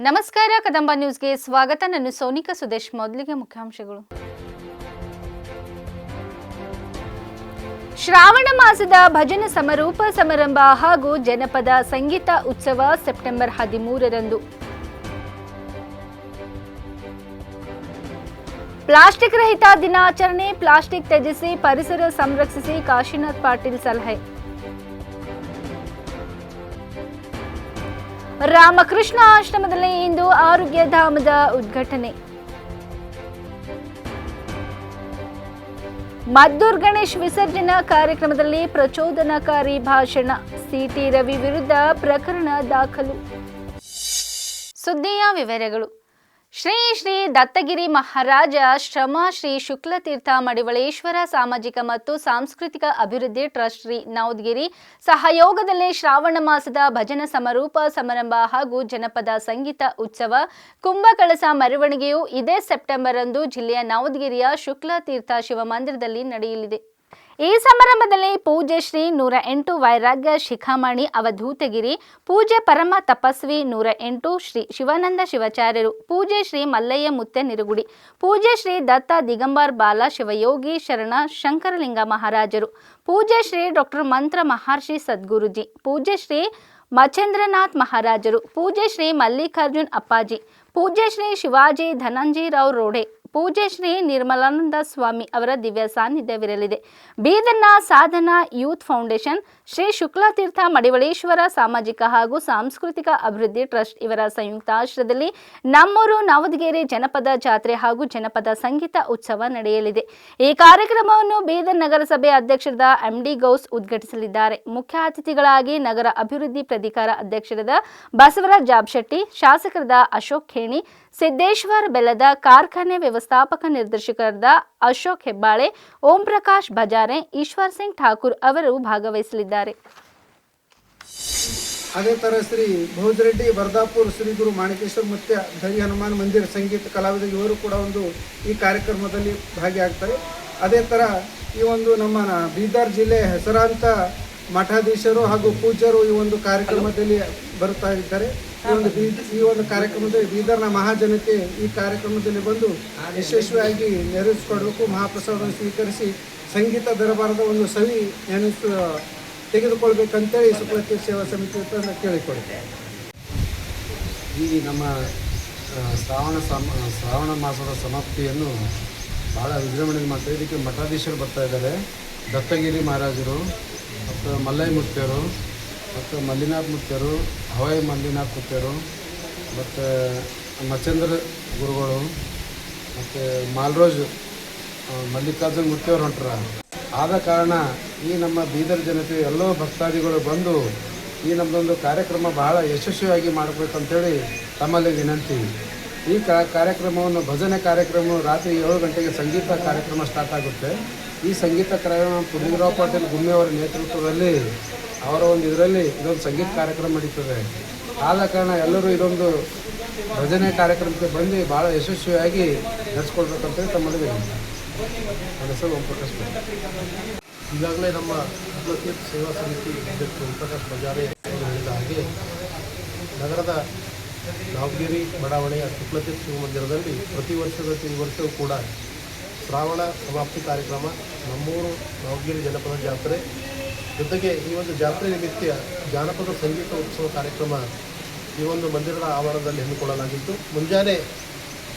ನಮಸ್ಕಾರ ಕದಂಬ ನ್ಯೂಸ್ಗೆ ಸ್ವಾಗತ. ನಾನು ಸೋನಿಕಾ ಸುದೇಶ್. ಮೊದಲಿಗೆ ಮುಖ್ಯಾಂಶಗಳು. ಶ್ರಾವಣ ಮಾಸದ ಭಜನೆ ಸಮಾರೋಪ ಸಮಾರಂಭ ಹಾಗೂ ಜನಪದ ಸಂಗೀತ ಉತ್ಸವ ಸೆಪ್ಟೆಂಬರ್ 13ರಂದು. ಪ್ಲಾಸ್ಟಿಕ್ ರಹಿತ ದಿನಾಚರಣೆ. ಪ್ಲಾಸ್ಟಿಕ್ ತ್ಯಜಿಸಿ ಪರಿಸರ ಸಂರಕ್ಷಿಸಿ ಕಾಶಿನಾಥ್ ಪಾಟೀಲ್ ಸಲಹೆ. ರಾಮಕೃಷ್ಣ ಆಶ್ರಮದಲ್ಲಿ ಇಂದು ಆರೋಗ್ಯ ಧಾಮದ ಉದ್ಘಾಟನೆ. ಮದ್ದೂರ್ ಗಣೇಶ್ ವಿಸರ್ಜನಾ ಕಾರ್ಯಕ್ರಮದಲ್ಲಿ ಪ್ರಚೋದನಕಾರಿ ಭಾಷಣ. ಸಿಟಿ ರವಿ ವಿರುದ್ಧ ಪ್ರಕರಣ ದಾಖಲು. ಸುದ್ದಿಯ ವಿವರಗಳು. ಶ್ರೀ ಶ್ರೀ ದತ್ತಗಿರಿ ಮಹಾರಾಜ ಶ್ರಮ ಶ್ರೀ ಶುಕ್ಲತೀರ್ಥ ಮಡಿವಳೇಶ್ವರ ಸಾಮಾಜಿಕ ಮತ್ತು ಸಾಂಸ್ಕೃತಿಕ ಅಭಿವೃದ್ಧಿ ಟ್ರಸ್ಟ್ ಶ್ರೀ ನವದಗಿರಿ ಸಹಯೋಗದಲ್ಲಿ ಶ್ರಾವಣ ಮಾಸದ ಭಜನ ಸಮಾರೋಪ ಸಮಾರಂಭ ಹಾಗೂ ಜನಪದ ಸಂಗೀತ ಉತ್ಸವ ಕುಂಭಕಳಸ ಮೆರವಣಿಗೆಯು ಇದೇ ಸೆಪ್ಟೆಂಬರ್ ರಂದು ಜಿಲ್ಲೆಯ ನವದಗಿರಿಯ ಶುಕ್ಲತೀರ್ಥ ಶಿವಮಂದಿರದಲ್ಲಿ ನಡೆಯಲಿದೆ. ಈ ಸಮಾರಂಭದಲ್ಲಿ ಪೂಜ್ಯ ಶ್ರೀ 108 ವೈರಾಗ್ಯ ಶಿಖಾಮಣಿ ಅವಧೂತಗಿರಿ, ಪೂಜ್ಯ ಪರಮ ತಪಸ್ವಿ 108 ಶ್ರೀ ಶಿವಾನಂದ ಶಿವಾಚಾರ್ಯರು, ಪೂಜ್ಯ ಶ್ರೀ ಮಲ್ಲಯ್ಯ ಮುತ್ಯ ನಿರುಗುಡಿ, ಪೂಜ್ಯ ಶ್ರೀ ದತ್ತ ದಿಗಂಬರ್ ಬಾಲ ಶಿವಯೋಗಿ ಶರಣ ಶಂಕರಲಿಂಗ ಮಹಾರಾಜರು, ಪೂಜ್ಯ ಶ್ರೀ ಡಾಕ್ಟರ್ ಮಂತ್ರ ಮಹರ್ಷಿ ಸದ್ಗುರುಜಿ, ಪೂಜ್ಯ ಶ್ರೀ ಮಚೇಂದ್ರನಾಥ್ ಮಹಾರಾಜರು, ಪೂಜ್ಯ ಶ್ರೀ ಮಲ್ಲಿಕಾರ್ಜುನ್ ಅಪ್ಪಾಜಿ, ಪೂಜ್ಯ ಶ್ರೀ ಶಿವಾಜಿ ಧನಂಜಯರಾವ್ ರೋಡೆ, ಪೂಜ್ಯ ಶ್ರೀ ನಿರ್ಮಲಾನಂದ ಸ್ವಾಮಿ ಅವರ ದಿವ್ಯ ಸಾನ್ನಿಧ್ಯವಿರಲಿದೆ. ಬೀದರ್ನ ಸಾಧನಾ ಯೂತ್ ಫೌಂಡೇಶನ್, ಶ್ರೀ ಶುಕ್ಲತೀರ್ಥ ಮಡಿವಳೇಶ್ವರ ಸಾಮಾಜಿಕ ಹಾಗೂ ಸಾಂಸ್ಕೃತಿಕ ಅಭಿವೃದ್ಧಿ ಟ್ರಸ್ಟ್ ಇವರ ಸಂಯುಕ್ತ ಆಶ್ರಯದಲ್ಲಿ ನಮ್ಮೂರು ನವದಗಿರಿ ಜನಪದ ಜಾತ್ರೆ ಹಾಗೂ ಜನಪದ ಸಂಗೀತ ಉತ್ಸವ ನಡೆಯಲಿದೆ. ಈ ಕಾರ್ಯಕ್ರಮವನ್ನು ಬೀದರ್ ನಗರಸಭೆ ಅಧ್ಯಕ್ಷರಾದ ಎಂಡಿ ಗೌಸ್ ಉದ್ಘಾಟಿಸಲಿದ್ದಾರೆ. ಮುಖ್ಯ ಅತಿಥಿಗಳಾಗಿ ನಗರ ಅಭಿವೃದ್ಧಿ ಪ್ರಾಧಿಕಾರ ಅಧ್ಯಕ್ಷರಾದ ಬಸವರಾಜ್ ಜಾಬಶೆಟ್ಟಿ, ಶಾಸಕರಾದ ಅಶೋಕ್ ಖೇಣಿ, ಸಿದ್ದೇಶ್ವರ್ ಬೆಲ್ಲದ ಕಾರ್ಖಾನೆ ವ್ಯವಸ್ಥಾಪಕ ನಿರ್ದೇಶಕರಾದ ಅಶೋಕ್ ಹೆಬ್ಬಾಳೆ, ಓಂ ಪ್ರಕಾಶ್ ಬಜಾರೆ, ಈಶ್ವರ್ ಸಿಂಗ್ ಠಾಕೂರ್ ಅವರು ಭಾಗವಹಿಸಲಿದ್ದಾರೆ. ಅದೇ ತರ ಶ್ರೀ ಭೋಜರೆಡ್ಡಿ ಬರ್ದಾಪುರ್ ಶ್ರೀ ಗುರು ಮಾಣಿಕೇಶ್ವರ ಮುತ್ಯ ಧರಿ ಹನುಮಾನ್ ಮಂದಿರ ಸಂಗೀತ ಕಲಾವಿದ ಇವರು ಕೂಡ ಈ ಕಾರ್ಯಕ್ರಮದಲ್ಲಿ ಭಾಗಿಯಾಗ್ತಾರೆ. ಅದೇ ತರ ಈ ನಮ್ಮ ಬೀದರ್ ಜಿಲ್ಲೆ ಹೆಸರಾಂತ ಮಠಾಧೀಶರು ಹಾಗೂ ಪೂಜ್ಯರು ಈ ಕಾರ್ಯಕ್ರಮದಲ್ಲಿ ಬರುತ್ತಾ ಇದ್ದಾರೆ. ಈ ಕಾರ್ಯಕ್ರಮದಲ್ಲಿ ಬೀದರ್ನ ಮಹಾಜನತೆ ಈ ಕಾರ್ಯಕ್ರಮದಲ್ಲಿ ಬಂದು ಯಶಸ್ವಿಯಾಗಿ ನೆರವೇರಿಸಿಕೊಡಬೇಕು. ಮಹಾಪ್ರಸಾದವನ್ನು ಸ್ವೀಕರಿಸಿ ಸಂಗೀತ ದರಬಾರದ ಸವಿ ತೆಗೆದುಕೊಳ್ಬೇಕಂತೇಳಿ ಶುಕ್ಲತೀರ್ಥ ಸೇವಾ ಸಮಿತಿ ಕೇಳಿಕೊಳ್ತೇವೆ. ಈ ನಮ್ಮ ಶ್ರಾವಣ ಮಾಸದ ಸಮಾಪ್ತಿಯನ್ನು ಭಾಳ ವಿಜೃಂಭಣೆಯಿಂದ ಮಾಡ್ತಾರೆ. ಇದಕ್ಕೆ ಮಠಾಧೀಶರು ಬರ್ತಾ ಇದ್ದಾರೆ. ದತ್ತಗಿರಿ ಮಹಾರಾಜರು ಮತ್ತು ಮಲ್ಲಯ್ಯ ಮುತ್ಯರು ಮತ್ತು ಮಲ್ಲಿನಾಥ್ ಮುತ್ಯರು, ಹವಾಯಿ ಮಲ್ಲಿನಾಥ್ ಮುತ್ಯರು ಮತ್ತು ಮಚೇಂದ್ರ ಗುರುಗಳು ಮತ್ತು ಮಾಲ್ರೋಜ್ ಮಲ್ಲಿಕಾರ್ಜುನ್ ಮುತ್ಯವರು ಹೊಂಟ್ರ. ಆದ ಕಾರಣ ಈ ನಮ್ಮ ಬೀದರ್ ಜನತೆ ಎಲ್ಲೋ ಭಕ್ತಾದಿಗಳು ಬಂದು ಈ ನಮ್ಮದೊಂದು ಕಾರ್ಯಕ್ರಮ ಬಹಳ ಯಶಸ್ವಿಯಾಗಿ ಮಾಡಬೇಕಂತೇಳಿ ತಮ್ಮಲ್ಲಿ ವಿನಂತಿ. ಈ ಕಾರ್ಯಕ್ರಮವನ್ನು ಭಜನೆ ಕಾರ್ಯಕ್ರಮ ರಾತ್ರಿ 7 ಗಂಟೆಗೆ ಸಂಗೀತ ಕಾರ್ಯಕ್ರಮ ಸ್ಟಾರ್ಟ್ ಆಗುತ್ತೆ. ಈ ಸಂಗೀತ ಕಾರ್ಯಕ್ರಮ ಪುಟ್ಟರಾವ್ ಪಾಟೀಲ್ ಗುಮ್ಮೆಯವರ ನೇತೃತ್ವದಲ್ಲಿ ಅವರ ಇದರಲ್ಲಿ ಇದೊಂದು ಸಂಗೀತ ಕಾರ್ಯಕ್ರಮ ನಡೀತದೆ. ಆದ ಕಾರಣ ಎಲ್ಲರೂ ಇದೊಂದು ಭಜನೆ ಕಾರ್ಯಕ್ರಮಕ್ಕೆ ಬಂದು ಭಾಳ ಯಶಸ್ವಿಯಾಗಿ ನಡೆಸ್ಕೊಳ್ಬೇಕಂತೇಳಿ ತಮ್ಮಲ್ಲಿ ವಿನಂತಿ. ನನ್ನ ಹೆಸರು ಓಂ ಪ್ರಕಾಶ್. ಈಗಾಗಲೇ ನಮ್ಮ ಶುಕ್ಲತೀರ್ಥ ಸೇವಾ ಸಮಿತಿ ಅಧ್ಯಕ್ಷ ಓಂ ಪ್ರಕಾಶ್ ಬಜಾರೆ ಹೇಳಿದ ಹಾಗೆ ನಗರದ ನವದಗಿರಿ ಬಡಾವಣೆಯ ಶುಕ್ಲತೀರ್ಥ ಶಿವಮಂದಿರದಲ್ಲಿ ಪ್ರತಿ ವರ್ಷದಂತೆ ಈ ವರ್ಷವೂ ಕೂಡ ಶ್ರಾವಣ ಸಮಾಪ್ತಿ ಕಾರ್ಯಕ್ರಮ, ನಮ್ಮೂರು ನವದಗಿರಿ ಜನಪದ ಜಾತ್ರೆ ಜೊತೆಗೆ ಈ ಜಾತ್ರೆ ನಿಮಿತ್ತ ಜಾನಪದ ಸಂಗೀತ ಉತ್ಸವ ಕಾರ್ಯಕ್ರಮ ಈ ಮಂದಿರದ ಆವರಣದಲ್ಲಿ ಹಮ್ಮಿಕೊಳ್ಳಲಾಗಿತ್ತು. ಮುಂಜಾನೆ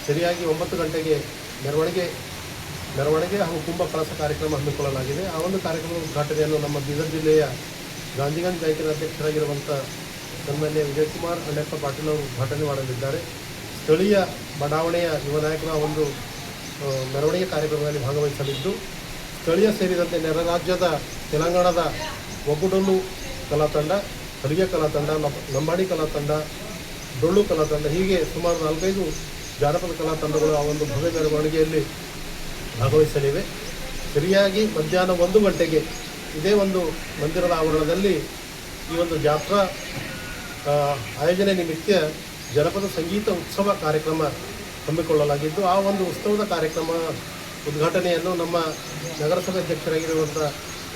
ಸರಿಯಾಗಿ 9 ಗಂಟೆಗೆ ಮೆರವಣಿಗೆ ಹಾಗೂ ಕುಂಭ ಕಳಸ ಕಾರ್ಯಕ್ರಮ ಹಮ್ಮಿಕೊಳ್ಳಲಾಗಿದೆ. ಆ ಕಾರ್ಯಕ್ರಮದ ಉದ್ಘಾಟನೆಯನ್ನು ನಮ್ಮ ಬೀದರ್ ಜಿಲ್ಲೆಯ ಗಾಂಧಿಗಂಜ್ ಗಾಯಕರ ಅಧ್ಯಕ್ಷರಾಗಿರುವಂಥ ಸನ್ಮಾನ್ಯ ವಿಜಯಕುಮಾರ್ ಅಣ್ಣಪ್ಪ ಪಾಟೀಲ್ ಅವರು ಉದ್ಘಾಟನೆ ಮಾಡಲಿದ್ದಾರೆ. ಸ್ಥಳೀಯ ಬಡಾವಣೆಯ ಯುವ ನಾಯಕರ ಮೆರವಣಿಗೆ ಕಾರ್ಯಕ್ರಮದಲ್ಲಿ ಭಾಗವಹಿಸಲಿದ್ದು, ಸ್ಥಳೀಯ ಸೇರಿದಂತೆ ನೆರೆ ರಾಜ್ಯದ ತೆಲಂಗಾಣದ ಒಗ್ಗುಡೊಲ್ಲು ಕಲಾತಂಡ, ಅಡುಗೆ ಕಲಾತಂಡ, ಲಂಬಾಡಿ ಕಲಾತಂಡ, ಡೊಳ್ಳು ಕಲಾತಂಡ ಹೀಗೆ ಸುಮಾರು 4-5 ಜಾನಪದ ಕಲಾತಂಡಗಳು ಆ ಭವ್ಯ ಮೆರವಣಿಗೆಯಲ್ಲಿ ಭಾಗವಹಿಸಲಿವೆ. ಸರಿಯಾಗಿ ಮಧ್ಯಾಹ್ನ 1 ಗಂಟೆಗೆ ಇದೇ ಮಂದಿರದ ಆವರಣದಲ್ಲಿ ಈ ಜಾತ್ರಾ ಆಯೋಜನೆ ನಿಮಿತ್ತ ಜನಪದ ಸಂಗೀತ ಉತ್ಸವ ಕಾರ್ಯಕ್ರಮ ಹಮ್ಮಿಕೊಳ್ಳಲಾಗಿದ್ದು, ಆ ಉತ್ಸವದ ಕಾರ್ಯಕ್ರಮ ಉದ್ಘಾಟನೆಯನ್ನು ನಮ್ಮ ನಗರಸಭೆ ಅಧ್ಯಕ್ಷರಾಗಿರುವಂಥ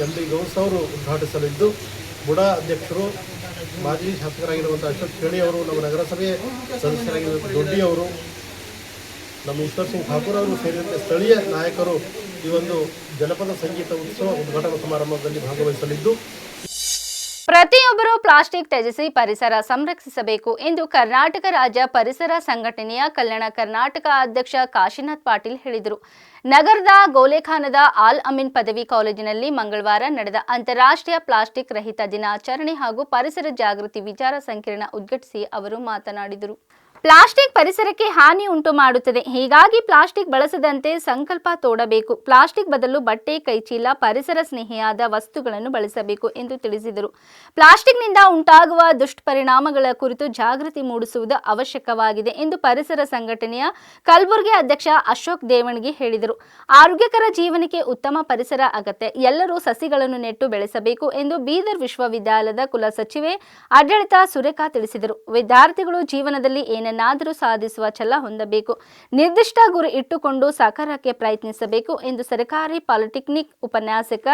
ಎಂಡಿ ಗೌಸ್ ಅವರು ಉದ್ಘಾಟಿಸಲಿದ್ದು, ಬುಡಾ ಅಧ್ಯಕ್ಷರು ಮಾಜಿ ಶಾಸಕರಾಗಿರುವಂಥ ಅಶೋಕ್ ಖೇಣಿ ಅವರು, ನಮ್ಮ ನಗರಸಭೆ ಸದಸ್ಯರಾಗಿರುವಂಥ ದೊಡ್ಡಿ ಅವರು, ನಮ್ಮ ಈಶ್ವರ್ ಸಿಂಗ್ ಠಾಕೂರ್ ಅವರು ಸೇರಿದಂತೆ ಸ್ಥಳೀಯ ನಾಯಕರು ಈ ಒಂದು ಜನಪದ ಸಂಗೀತ ಉತ್ಸವ ಉದ್ಘಾಟನಾ ಸಮಾರಂಭದಲ್ಲಿ ಭಾಗವಹಿಸಲಿದ್ದು, ಪ್ರತಿಯೊಬ್ಬರೂ ಪ್ಲಾಸ್ಟಿಕ್ ತ್ಯಜಿಸಿ ಪರಿಸರ ಸಂರಕ್ಷಿಸಬೇಕು ಎಂದು ಕರ್ನಾಟಕ ರಾಜ್ಯ ಪರಿಸರ ಸಂಘಟನೆಯ ಕಲ್ಯಾಣ ಕರ್ನಾಟಕ ಅಧ್ಯಕ್ಷ ಕಾಶಿನಾಥ್ ಪಾಟೀಲ್ ಹೇಳಿದರು. ನಗರದ ಗೋಲೆಖಾನದ ಆಲ್ ಅಮೀನ್ ಪದವಿ ಕಾಲೇಜಿನಲ್ಲಿ ಮಂಗಳವಾರ ನಡೆದ ಅಂತಾರಾಷ್ಟ್ರೀಯ ಪ್ಲಾಸ್ಟಿಕ್ ರಹಿತ ದಿನಾಚರಣೆ ಹಾಗೂ ಪರಿಸರ ಜಾಗೃತಿ ವಿಚಾರ ಸಂಕಿರಣ ಉದ್ಘಾಟಿಸಿ ಅವರು ಮಾತನಾಡಿದರು. ಪ್ಲಾಸ್ಟಿಕ್ ಪರಿಸರಕ್ಕೆ ಹಾನಿ ಉಂಟು ಮಾಡುತ್ತದೆ. ಹೀಗಾಗಿ ಪ್ಲಾಸ್ಟಿಕ್ ಬಳಸದಂತೆ ಸಂಕಲ್ಪ ತೋಡಬೇಕು. ಪ್ಲಾಸ್ಟಿಕ್ ಬದಲು ಬಟ್ಟೆ, ಕೈಚೀಲ, ಪರಿಸರ ಸ್ನೇಹಿಯಾದ ವಸ್ತುಗಳನ್ನು ಬಳಸಬೇಕು ಎಂದು ತಿಳಿಸಿದರು. ಪ್ಲಾಸ್ಟಿಕ್ನಿಂದ ಉಂಟಾಗುವ ದುಷ್ಪರಿಣಾಮಗಳ ಕುರಿತು ಜಾಗೃತಿ ಮೂಡಿಸುವುದು ಅವಶ್ಯಕವಾಗಿದೆ ಎಂದು ಪರಿಸರ ಸಂಘಟನೆಯ ಕಲಬುರಗಿ ಅಧ್ಯಕ್ಷ ಅಶೋಕ್ ದೇವಣಗಿ ಹೇಳಿದರು. ಆರೋಗ್ಯಕರ ಜೀವನಕ್ಕೆ ಉತ್ತಮ ಪರಿಸರ ಅಗತ್ಯ. ಎಲ್ಲರೂ ಸಸಿಗಳನ್ನು ನೆಟ್ಟು ಬೆಳೆಸಬೇಕು ಎಂದು ಬೀದರ್ ವಿಶ್ವವಿದ್ಯಾಲಯದ ಕುಲಸಚಿವೆ ಆಡಳಿತ ಸುರೇಖಾ ತಿಳಿಸಿದರು. ವಿದ್ಯಾರ್ಥಿಗಳು ಜೀವನದಲ್ಲಿ ಏನನ್ನಾದರೂ ಸಾಧಿಸುವ ಛಲ ಹೊಂದಬೇಕು. ನಿರ್ದಿಷ್ಟ ಗುರಿ ಇಟ್ಟುಕೊಂಡು ಸಾಕಾರಕ್ಕೆ ಪ್ರಯತ್ನಿಸಬೇಕು ಎಂದು ಸರ್ಕಾರಿ ಪಾಲಿಟೆಕ್ನಿಕ್ ಉಪನ್ಯಾಸಕ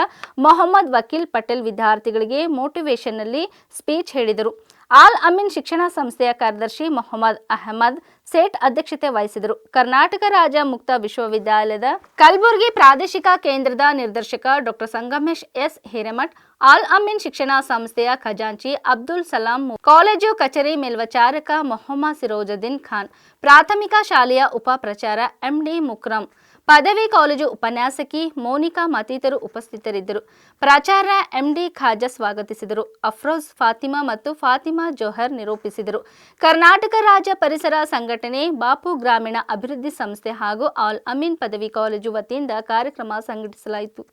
ಮೊಹಮ್ಮದ್ ವಕೀಲ್ ಪಟೇಲ್ ವಿದ್ಯಾರ್ಥಿಗಳಿಗೆ ಮೋಟಿವೇಶನ್ನಲ್ಲಿ ಸ್ಪೀಚ್ ಹೇಳಿದರು. ಆಲ್ ಅಮೀನ್ ಶಿಕ್ಷಣ ಸಂಸ್ಥೆಯ ಕಾರ್ಯದರ್ಶಿ ಮೊಹಮ್ಮದ್ ಅಹಮದ್ ಸೇಠ್ ಅಧ್ಯಕ್ಷತೆ ವಹಿಸಿದರು. ಕರ್ನಾಟಕ ರಾಜ್ಯ ಮುಕ್ತ ವಿಶ್ವವಿದ್ಯಾಲಯದ ಕಲಬುರಗಿ ಪ್ರಾದೇಶಿಕ ಕೇಂದ್ರದ ನಿರ್ದೇಶಕ ಡಾಕ್ಟರ್ ಸಂಗಮೇಶ್ ಎಸ್ ಹಿರೇಮಠ್, ಆಲ್ ಅಮೀನ್ ಶಿಕ್ಷಣ ಸಂಸ್ಥೆಯ ಖಜಾಂಚಿ ಅಬ್ದುಲ್ ಸಲಾಂ, ಕಾಲೇಜು ಕಚೇರಿ ಮೇಲ್ವಿಚಾರಕ ಮೊಹಮ್ಮದ್ ಸಿರೋಜುದ್ದೀನ್ ಖಾನ್, ಪ್ರಾಥಮಿಕ ಶಾಲೆಯ ಉಪ ಪ್ರಾಚಾರ್ಯ ಎಂಡಿ ಮುಕ್ರಂ, ಪದವಿ ಕಾಲೇಜು ಉಪನ್ಯಾಸಕಿ ಮೋನಿಕಾ ಮತ್ತಿತರರು ಉಪಸ್ಥಿತರಿದ್ದರು. ಪ್ರಾಚಾರ್ಯ ಎಂಡಿ ಖಾಜಾ ಸ್ವಾಗತಿಸಿದರು. ಅಫ್ರೋಜ್ ಫಾತಿಮಾ ಮತ್ತು ಫಾತಿಮಾ ಜೋಹರ್ ನಿರೂಪಿಸಿದರು. ಕರ್ನಾಟಕ ರಾಜ್ಯ ಪರಿಸರ ಸಂಘಟನೆ, ಬಾಪು ಗ್ರಾಮೀಣ ಅಭಿವೃದ್ಧಿ ಸಂಸ್ಥೆ ಹಾಗೂ ಆಲ್ ಅಮೀನ್ ಪದವಿ ಕಾಲೇಜು ವತಿಯಿಂದ ಕಾರ್ಯಕ್ರಮ ಸಂಘಟಿಸಲಾಯಿತು.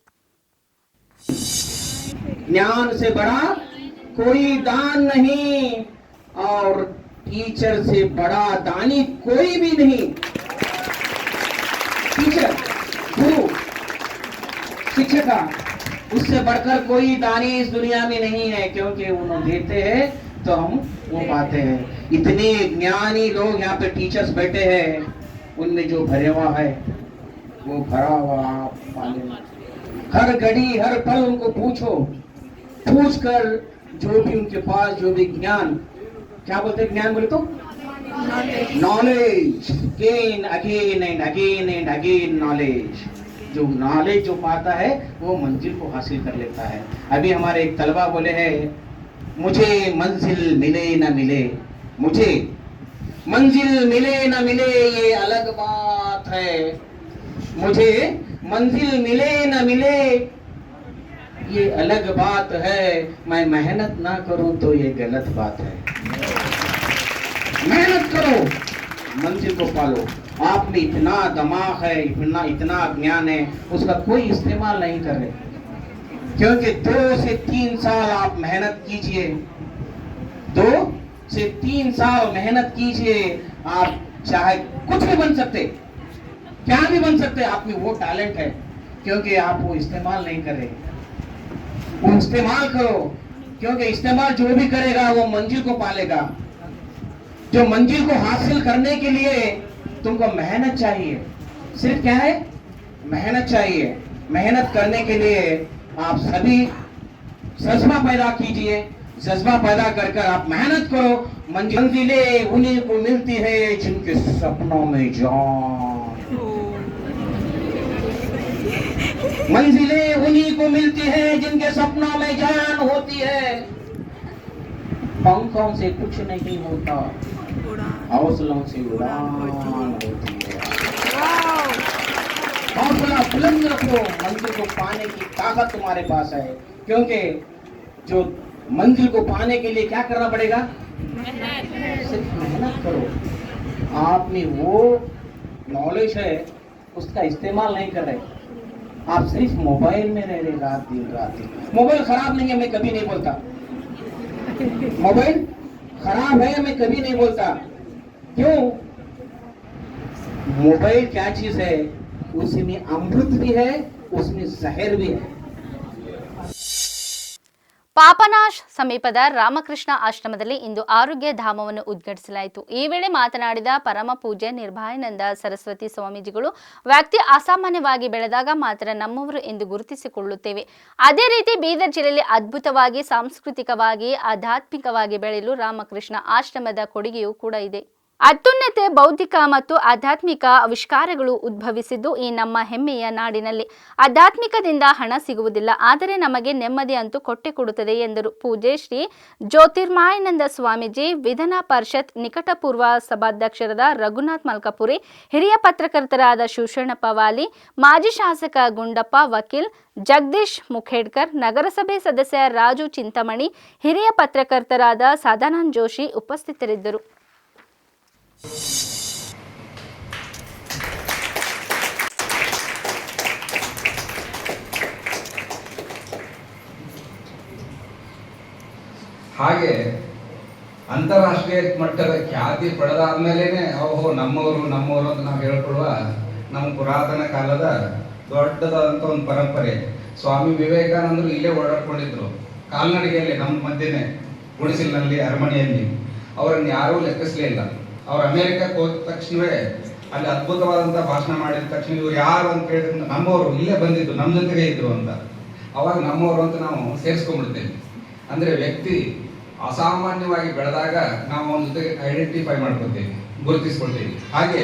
ज्ञान से बड़ा कोई दान नहीं और टीचर से बड़ा दानी कोई भी नहीं. टीचर, गुरु, शिक्षका, उससे बढ़कर कोई दानी इस दुनिया में नहीं है, क्योंकि उन्होंने देते हैं तो हम वो पाते हैं. इतने ज्ञानी लोग यहाँ पे टीचर्स बैठे हैं, उनमें जो भरे हुआ है वो भरा हुआ आप पाले. हर घड़ी हर पल उनको पूछो, पूछ कर जो भी उनके पास जो भी ज्ञान, क्या बोलते हैं ज्ञान बोले तो knowledge, gain again and again and again knowledge. जो नॉलेज जो पाता है वो मंजिल को हासिल कर लेता है. अभी हमारे एक तलबा बोले हैं, मुझे मंजिल मिले न मिले, मुझे मंजिल मिले न मिले ये अलग बात है, मुझे मंजिल मिले न मिले ये अलग बात है, मैं मेहनत ना करूं तो ये गलत बात है. मेहनत करो, मंजिल को पालो. आप में इतना दिमाग है, इतना ज्ञान है, उसका कोई इस्तेमाल नहीं कर रहे. क्योंकि 2 से 3 साल आप मेहनत कीजिए, 2 से 3 साल मेहनत कीजिए, आप चाहे कुछ भी बन सकते, क्या भी बन सकते. आप में वो टैलेंट है, क्योंकि आप वो इस्तेमाल नहीं कर रहे. वो इस्तेमाल करो, क्योंकि इस्तेमाल जो भी करेगा वो मंजिल को पालेगा. जो मंजिल को हासिल करने के लिए तुमको मेहनत चाहिए. सिर्फ क्या है? मेहनत चाहिए. मेहनत करने के लिए आप सभी जज्बा पैदा कीजिए. जज्बा पैदा कर कर आप मेहनत करो. मंजिलें उन्हीं को मिलती है जिनके सपनों में जान. मंजिलें उन्हीं को मिलती है जिनके सपनों में जान होती है. पंखों से कुछ नहीं होता, हौसलों से उड़ान होती है. हौसला बुलंद रखो, मंजिल को पाने की ताकत तुम्हारे पास है. क्योंकि जो मंजिल को पाने के लिए क्या करना पड़ेगा? सिर्फ मेहनत करो. आप में वो नॉलेज है, उसका इस्तेमाल नहीं कर रहे. आप सिर्फ मोबाइल में रह रहे रात दिन. मोबाइल खराब नहीं है, मैं कभी नहीं बोलता. मोबाइल खराब है, मैं कभी नहीं बोलता. क्यों? मोबाइल क्या चीज है? उसमें अमृत भी है, उसमें जहर भी है. ಪಾಪನಾಶ್ ಸಮೀಪದ ರಾಮಕೃಷ್ಣ ಆಶ್ರಮದಲ್ಲಿ ಇಂದು ಆರೋಗ್ಯ ಧಾಮವನ್ನು ಉದ್ಘಾಟಿಸಲಾಯಿತು. ಈ ವೇಳೆ ಮಾತನಾಡಿದ ಪರಮ ಪೂಜ್ಯ ನಿರ್ಭಯಾನಂದ ಸರಸ್ವತಿ ಸ್ವಾಮೀಜಿಗಳು, ವ್ಯಕ್ತಿ ಅಸಾಮಾನ್ಯವಾಗಿ ಬೆಳೆದಾಗ ಮಾತ್ರ ನಮ್ಮವರು ಎಂದು ಗುರುತಿಸಿಕೊಳ್ಳುತ್ತೇವೆ. ಅದೇ ರೀತಿ ಬೀದರ್ ಜಿಲ್ಲೆಯಲ್ಲಿ ಅದ್ಭುತವಾಗಿ ಸಾಂಸ್ಕೃತಿಕವಾಗಿ ಆಧ್ಯಾತ್ಮಿಕವಾಗಿ ಬೆಳೆಯಲು ರಾಮಕೃಷ್ಣ ಆಶ್ರಮದ ಕೊಡುಗೆಯೂ ಕೂಡ ಇದೆ. ಅತ್ಯುನ್ನತ ಬೌದ್ಧಿಕ ಮತ್ತು ಆಧ್ಯಾತ್ಮಿಕ ಆವಿಷ್ಕಾರಗಳು ಉದ್ಭವಿಸಿದ್ದು ಈ ನಮ್ಮ ಹೆಮ್ಮೆಯ ನಾಡಿನಲ್ಲಿ. ಆಧ್ಯಾತ್ಮಿಕದಿಂದ ಹಣ ಸಿಗುವುದಿಲ್ಲ, ಆದರೆ ನಮಗೆ ನೆಮ್ಮದಿ ಅಂತೂ ಕೊಟ್ಟೆ ಕೊಡುತ್ತದೆ ಎಂದರು. ಪೂಜ್ಯ ಶ್ರೀ ಜ್ಯೋತಿರ್ಮಯಾನಂದ ಸ್ವಾಮೀಜಿ, ವಿಧಾನ ಪರಿಷತ್ ನಿಕಟಪೂರ್ವ ಸಭಾಧ್ಯಕ್ಷರಾದ ರಘುನಾಥ್ ಮಲ್ಕಾಪುರಿ, ಹಿರಿಯ ಪತ್ರಕರ್ತರಾದ ಶಿವಶರಣಪ್ಪ ವಾಲಿ, ಮಾಜಿ ಶಾಸಕ ಗುಂಡಪ್ಪ ವಕೀಲ್, ಜಗದೀಶ್ ಮುಖೇಡ್ಕರ್, ನಗರಸಭೆ ಸದಸ್ಯ ರಾಜು ಚಿಂತಾಮಣಿ, ಹಿರಿಯ ಪತ್ರಕರ್ತರಾದ ಸದಾನಂದ ಜೋಶಿ ಉಪಸ್ಥಿತರಿದ್ದರು. ಹಾಗೆ ಅಂತಾರಾಷ್ಟ್ರೀಯ ಮಟ್ಟದ ಖ್ಯಾತಿ ಪಡೆದಾದ್ಮೇಲೆ ಓಹೋ ನಮ್ಮವರು ಅಂತ ನಾವು ಹೇಳ್ಕೊಳ್ಳುವ ನಮ್ಮ ಪುರಾತನ ಕಾಲದ ದೊಡ್ಡದಾದಂಥ ಒಂದು ಪರಂಪರೆ. ಸ್ವಾಮಿ ವಿವೇಕಾನಂದರು ಇಲ್ಲೇ ಓಡಾಡ್ಕೊಂಡಿದ್ರು, ಕಾಲ್ನಡಿಗೆಯಲ್ಲಿ ನಮ್ಮ ಮಧ್ಯೆ ಗುಡಿಸಿಲಿನಲ್ಲಿ ಅರಮನೆಯಲ್ಲಿ. ಅವರನ್ನು ಯಾರೂ ಲೆಕ್ಕಿಸಲೇ ಇಲ್ಲ. ಅವ್ರು ಅಮೆರಿಕಕ್ಕೆ ಹೋದ ತಕ್ಷಣವೇ ಅಲ್ಲಿ ಅದ್ಭುತವಾದಂಥ ಭಾಷಣ ಮಾಡಿದ ತಕ್ಷಣ ಇವ್ರು ಯಾರು ಅಂತ ಕೇಳಿದ್ರೆ ನಮ್ಮವರು ಇಲ್ಲೇ ಬಂದಿದ್ದು, ನಮ್ಮ ಜೊತೆಗೆ ಇದ್ರು ಅಂತ. ಅವಾಗ ನಮ್ಮವರು ಅಂತ ನಾವು ಸೇರಿಸ್ಕೊಂಡ್ಬಿಡ್ತೇವೆ. ಅಂದರೆ ವ್ಯಕ್ತಿ ಅಸಾಮಾನ್ಯವಾಗಿ ಬೆಳೆದಾಗ ನಾವು ಅವನ ಜೊತೆಗೆ ಐಡೆಂಟಿಫೈ ಮಾಡ್ಕೊತೇವೆ, ಗುರುತಿಸ್ಕೊಳ್ತೇವೆ. ಹಾಗೆ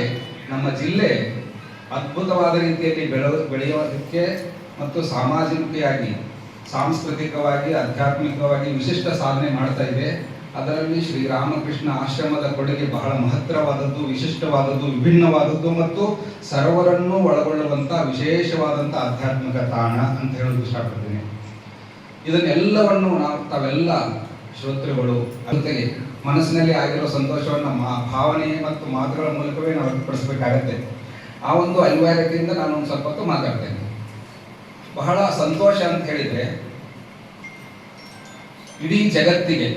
ನಮ್ಮ ಜಿಲ್ಲೆ ಅದ್ಭುತವಾದ ರೀತಿಯಲ್ಲಿ ಬೆಳೆಯೋದಕ್ಕೆ ಮತ್ತು ಸಾಮಾಜಿಕವಾಗಿ, ಸಾಂಸ್ಕೃತಿಕವಾಗಿ, ಆಧ್ಯಾತ್ಮಿಕವಾಗಿ ವಿಶಿಷ್ಟ ಸಾಧನೆ ಮಾಡ್ತಾ ಇದೆ. ಅದರಲ್ಲಿ ಶ್ರೀರಾಮಕೃಷ್ಣ ಆಶ್ರಮದ ಕೊಡುಗೆ ಬಹಳ ಮಹತ್ತರವಾದದ್ದು, ವಿಶಿಷ್ಟವಾದದ್ದು, ವಿಭಿನ್ನವಾದದ್ದು ಮತ್ತು ಸರ್ವರನ್ನೂ ಒಳಗೊಳ್ಳುವಂಥ ವಿಶೇಷವಾದಂಥ ಆಧ್ಯಾತ್ಮಿಕ ತಾಣ ಅಂತ ಹೇಳೋದು ಇಷ್ಟಪಡ್ತೀನಿ. ಇದನ್ನೆಲ್ಲವನ್ನು ತಾವೆಲ್ಲ ಶ್ರೋತೃಗಳು ಜೊತೆಗೆ ಮನಸ್ಸಿನಲ್ಲಿ ಆಗಿರೋ ಸಂತೋಷವನ್ನು ಭಾವನೆ ಮತ್ತು ಮಾತುಗಳ ಮೂಲಕವೇ ನಾವು ವ್ಯಕ್ತಪಡಿಸಬೇಕಾಗತ್ತೆ. ಆ ಒಂದು ಅನಿವಾರ್ಯತೆಯಿಂದ ನಾನು ಒಂದು ಸ್ವಲ್ಪ ಹೊತ್ತು ಮಾತಾಡ್ತೇನೆ. ಬಹಳ ಸಂತೋಷ ಅಂತ ಹೇಳಿದರೆ, ಇಡೀ ಜಗತ್ತಿಗೆ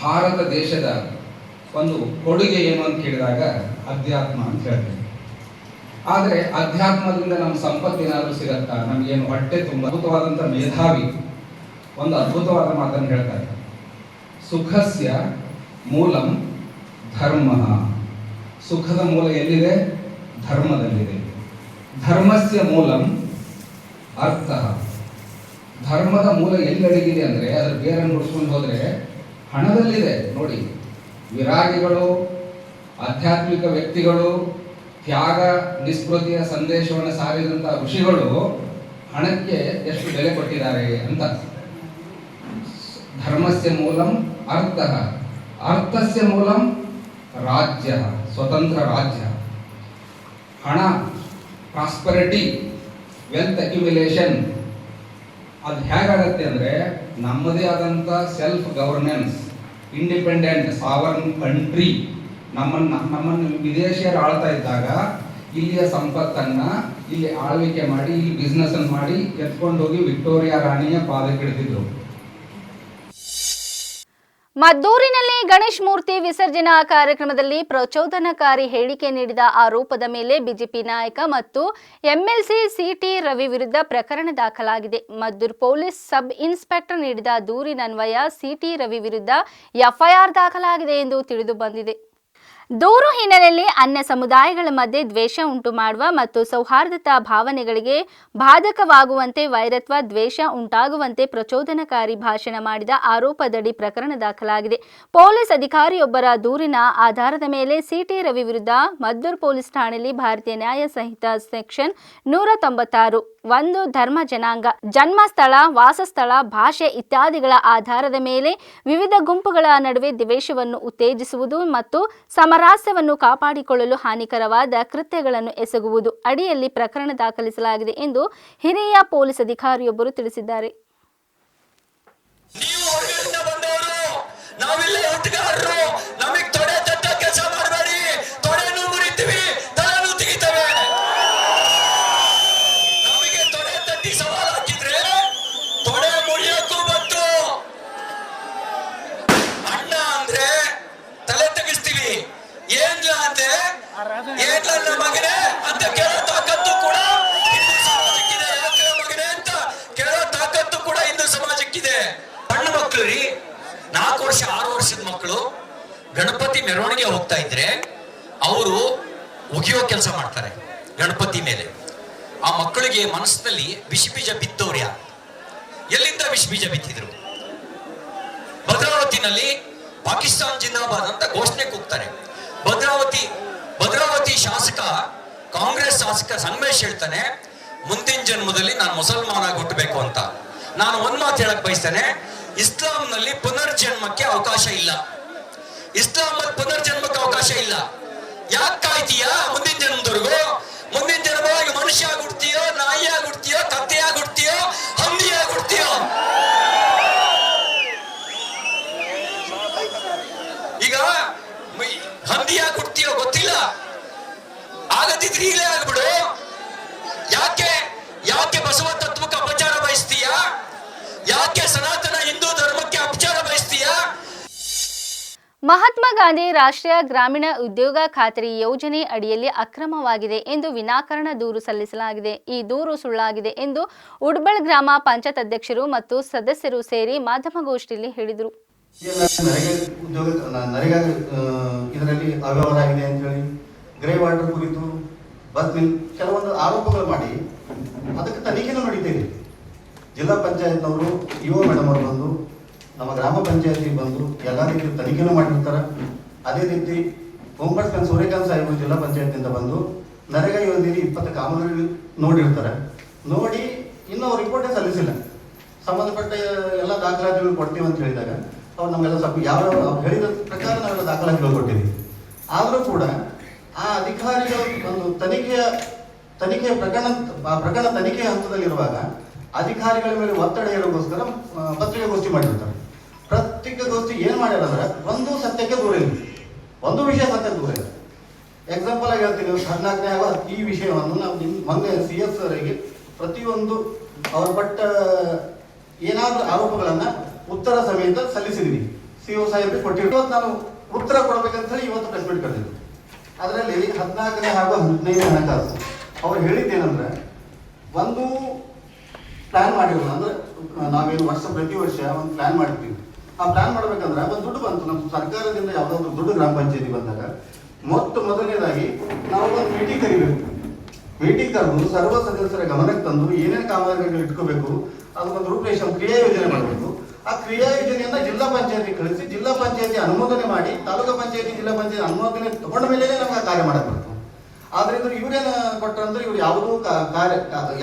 ಭಾರತ ದೇಶದ ಒಂದು ಕೊಡುಗೆ ಏನು ಅಂತ ಕೇಳಿದಾಗ ಅಧ್ಯಾತ್ಮ ಅಂತ ಹೇಳ್ತೇವೆ. ಆದರೆ ಅಧ್ಯಾತ್ಮದಿಂದ ನಮ್ಮ ಸಂಪತ್ತೇನಾದರೂ ಸಿಗತ್ತಾ? ನಮಗೇನು ಹೊಟ್ಟೆ ತುಂಬ ಅದ್ಭುತವಾದಂಥ ಮೇಧಾವಿ ಒಂದು ಅದ್ಭುತವಾದ ಮಾತನ್ನು ಹೇಳ್ತಾರೆ. ಸುಖಸ್ಯ ಮೂಲಂ ಧರ್ಮ. ಸುಖದ ಮೂಲ ಎಲ್ಲಿದೆ? ಧರ್ಮದಲ್ಲಿದೆ. ಧರ್ಮಸ್ಯ ಮೂಲಂ ಅರ್ಥ. ಧರ್ಮದ ಮೂಲ ಎಲ್ಲಿ ಅಡಗಿದೆ ಅಂದರೆ ಅದರ ಬೇರನ್ನು ಹುಡ್ಸ್ಕೊಂಡು ಹೋದರೆ ಹಣದಲ್ಲಿದೆ. ನೋಡಿ, ವಿರಾಗಿಗಳು, ಆಧ್ಯಾತ್ಮಿಕ ವ್ಯಕ್ತಿಗಳು, ತ್ಯಾಗ ನಿಸ್ಪೃತಿಯ ಸಂದೇಶವನ್ನು ಸಾರಿದಂಥ ಋಷಿಗಳು ಹಣಕ್ಕೆ ಎಷ್ಟು ಬೆಲೆ ಕೊಟ್ಟಿದ್ದಾರೆ ಅಂತ. ಧರ್ಮಸ್ಯ ಮೂಲಂ ಅರ್ಥ, ಅರ್ಥಸ್ಯ ಮೂಲಂ ರಾಜ್ಯ, ಸ್ವತಂತ್ರ ರಾಜ್ಯ. ಹಣ, ಪ್ರಾಸ್ಪರಿಟಿ, ವೆಲ್ತ್ ಅಕ್ಯುಮಿಲೇಷನ್ ಅದು ಹೇಗಾಗತ್ತೆ ಅಂದರೆ ನಮ್ಮದೇ ಆದಂಥ ಸೆಲ್ಫ್ ಗವರ್ನೆನ್ಸ್, ಇಂಡಿಪೆಂಡೆಂಟ್ ಸಾವರ್ನ್ ಕಂಟ್ರಿ. ನಮ್ಮನ್ನು ವಿದೇಶಿಯರು ಆಳ್ತಾ ಇದ್ದಾಗ ಇಲ್ಲಿಯ ಸಂಪತ್ತನ್ನು ಇಲ್ಲಿ ಆಳ್ವಿಕೆ ಮಾಡಿ, ಇಲ್ಲಿ ಬಿಸ್ನೆಸ್ ಅನ್ನು ಮಾಡಿ ಎತ್ಕೊಂಡೋಗಿ ವಿಕ್ಟೋರಿಯಾ ರಾಣಿಯ ಪಾದಕ್ಕಿಡ್ತಿದ್ರು. ಮದ್ದೂರಿನಲ್ಲಿ ಗಣೇಶ್ ಮೂರ್ತಿ ವಿಸರ್ಜನಾ ಕಾರ್ಯಕ್ರಮದಲ್ಲಿ ಪ್ರಚೋದನಕಾರಿ ಹೇಳಿಕೆ ನೀಡಿದ ಆರೋಪದ ಮೇಲೆ ಬಿಜೆಪಿ ನಾಯಕ ಮತ್ತು ಎಂಎಲ್ಸಿ ಸಿಟಿ ರವಿ ವಿರುದ್ಧ ಪ್ರಕರಣ ದಾಖಲಾಗಿದೆ. ಮದ್ದೂರು ಪೊಲೀಸ್ ಸಬ್ ಇನ್ಸ್ಪೆಕ್ಟರ್ ನೀಡಿದ ದೂರಿನನ್ವಯ ಸಿಟಿ ರವಿ ವಿರುದ್ಧ ಎಫ್ಐಆರ್ ದಾಖಲಾಗಿದೆ ಎಂದು ತಿಳಿದು ಬಂದಿದೆ. ದೂರು ಹಿನ್ನೆಲೆಯಲ್ಲಿ ಅನ್ಯ ಸಮುದಾಯಗಳ ಮಧ್ಯೆ ದ್ವೇಷ ಉಂಟು ಮಾಡುವ ಮತ್ತು ಸೌಹಾರ್ದತಾ ಭಾವನೆಗಳಿಗೆ ಬಾಧಕವಾಗುವಂತೆ ವೈರತ್ವ, ದ್ವೇಷ ಉಂಟಾಗುವಂತೆ ಪ್ರಚೋದನಕಾರಿ ಭಾಷಣ ಮಾಡಿದ ಆರೋಪದಡಿ ಪ್ರಕರಣ ದಾಖಲಾಗಿದೆ. ಪೊಲೀಸ್ ಅಧಿಕಾರಿಯೊಬ್ಬರ ದೂರಿನ ಆಧಾರದ ಮೇಲೆ ಸಿಟಿ ರವಿ ವಿರುದ್ಧ ಮದ್ದೂರು ಪೊಲೀಸ್ ಠಾಣೆಯಲ್ಲಿ ಭಾರತೀಯ ನ್ಯಾಯ ಸಂಹಿತ ಸೆಕ್ಷನ್ 196 1 ಧರ್ಮ, ಜನಾಂಗ, ಜನ್ಮಸ್ಥಳ, ವಾಸಸ್ಥಳ, ಭಾಷೆ ಇತ್ಯಾದಿಗಳ ಆಧಾರದ ಮೇಲೆ ವಿವಿಧ ಗುಂಪುಗಳ ನಡುವೆ ದ್ವೇಷವನ್ನು ಉತ್ತೇಜಿಸುವುದು ಮತ್ತು ಸಾಮರಸ್ಯವನ್ನು ಕಾಪಾಡಿಕೊಳ್ಳಲು ಹಾನಿಕರವಾದ ಕೃತ್ಯಗಳನ್ನು ಎಸಗುವುದು ಅಡಿಯಲ್ಲಿ ಪ್ರಕರಣ ದಾಖಲಿಸಲಾಗಿದೆ ಎಂದು ಹಿರಿಯ ಪೊಲೀಸ್ ಅಧಿಕಾರಿಯೊಬ್ಬರು ತಿಳಿಸಿದ್ದಾರೆ. ಮಗನೇ ಅಂತ ಕೇಳೋ ತಾಕತ್ತು ಕೂಡ ಹಿಂದೂ ಸಮಾಜಕ್ಕಿದೆ. ಯಾಕೆ ಮಗನೇ ಅಂತ ಕೇಳೋ ತಾಕತ್ತು ಮಕ್ಕಳು ಗಣಪತಿ ಮೆರವಣಿಗೆ ಹೋಗ್ತಾ ಇದ್ರೆ ಅವರು ಒಗೆಯೋ ಕೆಲಸ ಮಾಡ್ತಾರೆ ಗಣಪತಿ ಮೇಲೆ. ಆ ಮಕ್ಕಳಿಗೆ ಮನಸ್ಸಿನಲ್ಲಿ ವಿಷ ಬೀಜ ಬಿತ್ತವ್ರು ಯಾರು? ಎಲ್ಲಿಂದ ವಿಷ ಬೀಜ ಬಿತ್ತಿದ್ರು? ಭದ್ರಾವತಿನಲ್ಲಿ ಪಾಕಿಸ್ತಾನ್ ಜಿಂದಾಬಾದ್ ಅಂತ ಘೋಷಣೆ ಕೂಗ್ತಾರೆ. ಭದ್ರಾವತಿ ಶಾಸಕ, ಕಾಂಗ್ರೆಸ್ ಶಾಸಕ ಸಂಗಮೇಶ್ ಹೇಳ್ತಾನೆ, ಮುಂದಿನ ಜನ್ಮದಲ್ಲಿ ನಾನು ಮುಸಲ್ಮಾನ ಹುಟ್ಟಬೇಕು ಅಂತ. ನಾನು ಒಂದ್ ಮಾತು ಹೇಳಕ್ ಬಯಸ್ತೇನೆ, ಇಸ್ಲಾಂನಲ್ಲಿ ಪುನರ್ಜನ್ಮಕ್ಕೆ ಅವಕಾಶ ಇಲ್ಲ. ಇಸ್ಲಾಮಲ್ಲಿ ಪುನರ್ಜನ್ಮಕ್ಕೆ ಅವಕಾಶ ಇಲ್ಲ. ಯಾಕೆ ಕಾಯ್ತೀಯಾ ಮುಂದಿನ ಜನ್ಮದವರೆಗೂ? ಮುಂದಿನ ಜನ್ಮವಾಗಿ ಮನುಷ್ಯ ಹುಡ್ತೀಯೋ, ನಾಯಿಯಾಗಿ ಹುಡ್ತೀಯೋ, ಕತ್ತೆಯಾಗಿ ಹುಡ್ತೀಯೋ, ಹಂದಿಯಾಗಿ ಹುಡ್ತೀಯೋ? ಈಗ ಹಂದಿಯಾಗಿ ಹುಡ್ತೀಯೋ ಗೊತ್ತಿಲ್ಲ, ಆಗದಿದ್ರೆ ಈಗಲೇ ಆಗ್ಬಿಡು. ಯಾಕೆ ಬಸವ ತತ್ವಕ್ಕೆ ಅಪಚಾರ ಬಯಸ್ತೀಯಾ? ಯಾಕೆ ಸನಾತನ ಹಿಂದೂ ಧರ್ಮಕ್ಕೆ ಅಪಚಾರ ಬಯಸ್ತೀಯಾ? ಮಹಾತ್ಮ ಗಾಂಧಿ ರಾಷ್ಟ್ರೀಯ ಗ್ರಾಮೀಣ ಉದ್ಯೋಗ ಖಾತರಿ ಯೋಜನೆ ಅಡಿಯಲ್ಲಿ ಅಕ್ರಮವಾಗಿದೆ ಎಂದು ವಿನಾಕಾರಣ ದೂರು ಸಲ್ಲಿಸಲಾಗಿದೆ. ಈ ದೂರು ಸುಳ್ಳಾಗಿದೆ ಎಂದು ಉಡ್ಬಳ್ ಗ್ರಾಮ ಪಂಚಾಯತ್ ಅಧ್ಯಕ್ಷರು ಮತ್ತು ಸದಸ್ಯರು ಸೇರಿ ಮಾಧ್ಯಮಗೋಷ್ಠಿಯಲ್ಲಿ ಹೇಳಿದರು. ಇದರಲ್ಲಿ ಅವ್ಯವಹಾರ ಆಗಿದೆ ಅಂತ ಹೇಳಿ ಗ್ರೇ ವಾಟರ್ ಕುರಿತು ಬಸ್ ಮಿಲ್ ಕೆಲವೊಂದು ಆರೋಪಗಳು ಮಾಡಿ ಅದಕ್ಕೆ ತನಿಖೆನೂ ನಡೀತೇವೆ. ಜಿಲ್ಲಾ ಪಂಚಾಯತ್ನವರು ಇಒ ಮೇಡಮ್ ಅವರು ಬಂದು ನಮ್ಮ ಗ್ರಾಮ ಪಂಚಾಯತಿಗೆ ಬಂದು ಎಲ್ಲ ರೀತಿ ತನಿಖೆನೂ ಮಾಡಿರ್ತಾರೆ. ಅದೇ ರೀತಿ ಓಂಬರ್ಸ್ಮನ್ ಸೂರ್ಯಕಾಂತ್ ಸಾಹೇಬರು ಜಿಲ್ಲಾ ಪಂಚಾಯತ್ನಿಂದ ಬಂದು ನರೇಗಾ ಯೋಜನೆಯಲ್ಲಿ 20 ಕಾಮಗಾರಿ ನೋಡಿರ್ತಾರೆ. ನೋಡಿ ಇನ್ನೂ ಅವ್ರು ರಿಪೋರ್ಟೇ ಸಲ್ಲಿಸಿಲ್ಲ. ಸಂಬಂಧಪಟ್ಟ ಎಲ್ಲ ದಾಖಲಾತಿಗಳು ಕೊಡ್ತೀವಿ ಅಂತ ಹೇಳಿದಾಗ ಅವ್ರು ನಮ್ಮೆಲ್ಲ ಸ್ವಲ್ಪ ಯಾವ ಹೇಳಿದ ಪ್ರಕಾರ ನಾವೆಲ್ಲ ದಾಖಲಾತಿಗಳು ಕೊಟ್ಟಿದ್ದೀವಿ. ಆದರೂ ಕೂಡ ಆ ಅಧಿಕಾರಿಗಳು ಒಂದು ತನಿಖೆಯ ಪ್ರಕರಣ ತನಿಖೆಯ ಹಂತದಲ್ಲಿರುವಾಗ ಅಧಿಕಾರಿಗಳ ಮೇಲೆ ಒತ್ತಡ ಹೇಳೋಕ್ಕೋಸ್ಕರ ಪತ್ರಿಕಾಗೋಷ್ಠಿ ಮಾಡಿರ್ತಾರೆ. ಪತ್ರಿಕಾಗೋಷ್ಠಿ ಏನು ಮಾಡ್ಯಾರ ಅಂದ್ರೆ ಒಂದು ಸತ್ಯಕ್ಕೆ ದೂರ ಇಲ್ಲ, ಒಂದು ವಿಷಯ ಸತ್ಯಕ್ಕೆ ದೂರ ಇಲ್ಲ. ಎಕ್ಸಾಂಪಲ್ ಆಗಿ ಹೇಳ್ತೀನಿ, 14ನೇ ಈ ವಿಷಯವನ್ನು ನಾವು ಮೊನ್ನೆ CS ಅವರಿಗೆ ಪ್ರತಿಯೊಂದು ಅವ್ರ ಪಟ್ಟ ಏನಾದರೂ ಆರೋಪಗಳನ್ನು ಉತ್ತರ ಸಮೇತ ಸಲ್ಲಿಸಿದ್ವಿ. CO ಸಾಹೇಬ್ರಿಗೆ ಕೊಟ್ಟಿರ್ತೀವಿ. ಇವತ್ತು ನಾನು ಉತ್ತರ ಕೊಡ್ಬೇಕಂತ ಹೇಳಿ ಇವತ್ತು ಪ್ರೆಸ್ ಮೀಟ್ ಕರೆದಿದ್ದು. ಅದರಲ್ಲಿ 14ನೇ ಹಾಗೂ 15ನೇ ಹಣಕಾಸು ಅವ್ರು ಹೇಳಿದ್ದೇನೆಂದ್ರೆ, ಒಂದು ಪ್ಲಾನ್ ಮಾಡಿರೋದು ಅಂದ್ರೆ ನಾವೇನು ಪ್ರತಿ ವರ್ಷ ಒಂದು ಪ್ಲಾನ್ ಮಾಡ್ತೀವಿ. ಆ ಪ್ಲಾನ್ ಮಾಡ್ಬೇಕಂದ್ರೆ ಒಂದು ದುಡ್ಡು ಬಂತು ನಮ್ಮ ಸರ್ಕಾರದಿಂದ, ಯಾವುದಾದ್ರು ದುಡ್ಡು ಗ್ರಾಮ ಪಂಚಾಯತಿ ಬಂದಾಗ ಮೊದಲನೇದಾಗಿ ನಾವು ಒಂದು ಮೀಟಿಂಗ್ ಕರಿಬೇಕು. ಮೀಟಿಂಗ್ ಕರೆದು ಸರ್ವ ಸದಸ್ಯರ ಗಮನಕ್ಕೆ ತಂದು ಏನೇನು ಕಾಮಗಾರಿಗಳು ಇಟ್ಕೋಬೇಕು ಅದಕ್ಕೊಂದು ರೂಪರೇಷ ಕ್ರಿಯಾ ಯೋಜನೆ ಮಾಡಬೇಕು. ಆ ಕ್ರಿಯಾ ಯೋಜನೆಯನ್ನ ಜಿಲ್ಲಾ ಪಂಚಾಯತಿ ಕಳಿಸಿ ಜಿಲ್ಲಾ ಪಂಚಾಯತಿ ಅನುಮೋದನೆ ಮಾಡಿ ತಾಲೂಕು ಪಂಚಾಯತಿ ಜಿಲ್ಲಾ ಪಂಚಾಯತಿ ಅನುಮೋದನೆ ತಗೊಂಡ ಮೇಲೆ ನಮ್ಗೆ ಆ ಕಾರ್ಯ ಮಾಡಕ್ ಬರ್ತದೆ. ಆದ್ರಿಂದ ಇವ್ರೇನು ಕೊಟ್ಟರಂದ್ರೆ ಇವ್ರು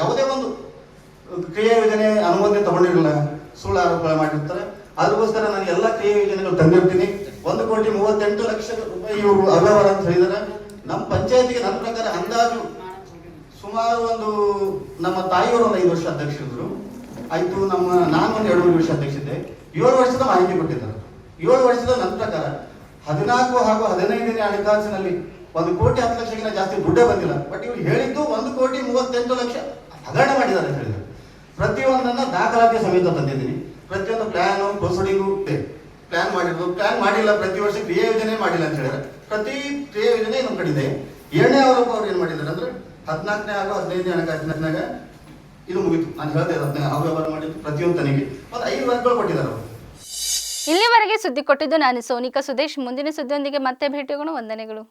ಯಾವುದೇ ಒಂದು ಕ್ರಿಯಾ ಯೋಜನೆ ಅನುಮೋದನೆ ತಗೊಂಡಿರಲಿಲ್ಲ, ಸುಳ್ಳು ಆರೋಪಗಳು ಮಾಡಿರ್ತಾರೆ. ಅದಕ್ಕೋಸ್ಕರ ನಾನು ಎಲ್ಲ ಕ್ರಿಯಾ ಯೋಜನೆಗಳು ತಂದಿರ್ತೀನಿ. 1,38,00,000 ರೂಪಾಯಿ ಇವರು ಅವ್ಯವಹಾರ ಅಂತ ಹೇಳಿದಾರೆ. ನಮ್ಮ ಪಂಚಾಯತಿಗೆ ನನ್ನ ಪ್ರಕಾರ ಅಂದಾಜು ಸುಮಾರು ಒಂದು ನಮ್ಮ ತಾಯಿಯವರು ಒಂದು 5 ವರ್ಷ ಅಧ್ಯಕ್ಷರಿದ್ರು, ಆಯ್ತು ನಾನು ಒಂದು 2-3 ವರ್ಷ ಅಧ್ಯಕ್ಷಿದ್ದೆ. 7 ವರ್ಷದ ಮಾಹಿತಿ ಕೊಟ್ಟಿದ್ದಾರೆ. 7 ವರ್ಷದ ನನ್ನ ಪ್ರಕಾರ 14 ಹಾಗೂ 15ನೇ ಹಣಕಾಸಿನಲ್ಲಿ 1,10,00,000 ಜಾಸ್ತಿ ದುಡ್ಡೇ ಬಂದಿಲ್ಲ. ಬಟ್ ಇವ್ರು ಹೇಳಿದ್ದು 1,38,00,000 ಹಗರಣ ಮಾಡಿದ್ದಾರೆ ಅಂತ ಹೇಳಿದ್ರು. ಪ್ರತಿಯೊಂದನ್ನ ದಾಖಲಾತಿ ಸಮೇತ ತಂದಿದ್ದೀನಿ. ಪ್ರತಿಯೊಂದು ಪ್ಲಾನು ಪ್ರೊಸೀಡಿಂಗು ಪ್ಲಾನ್ ಮಾಡಿರೋದು, ಪ್ಲಾನ್ ಮಾಡಿಲ್ಲ, ಪ್ರತಿ ವರ್ಷ ಕ್ರಿಯಾ ಯೋಜನೆ ಮಾಡಿಲ್ಲ ಅಂತ ಹೇಳಿದ್ರೆ ಪ್ರತಿ ಕ್ರಿಯಾ ಯೋಜನೆ ನಮ್ಮ ಕಡೆ. 7ನೇ ಆರೋಪ ಅವ್ರು ಏನ್ ಮಾಡಿದ್ದಾರೆ ಅಂದ್ರೆ 14ನೇ ಹಾಗೂ 15ನೇ ಹಣಕಾಸಿನಾಗ ಇದು ಮುಗಿತು. ನಾನು ಹೇಳ್ದೆ ಅವ್ಯವಹಾರ ಮಾಡಿದ್ದು ಪ್ರತಿಯೊಂದು ತನಿಖೆ ಒಂದು 5 ವರ್ಗಗಳು ಕೊಟ್ಟಿದ್ದಾರೆ ಅವರು. ಇಲ್ಲಿವರೆಗೆ ಸುದ್ದಿ ಕೊಟ್ಟಿದ್ದು ನಾನು ಸೋನಿಕಾ ಸುದೇಶ್. ಮುಂದಿನ ಸುದ್ದಿಯೊಂದಿಗೆ ಮತ್ತೆ ಭೇಟಿಯಾಗೋಣ. ವಂದನೆಗಳು.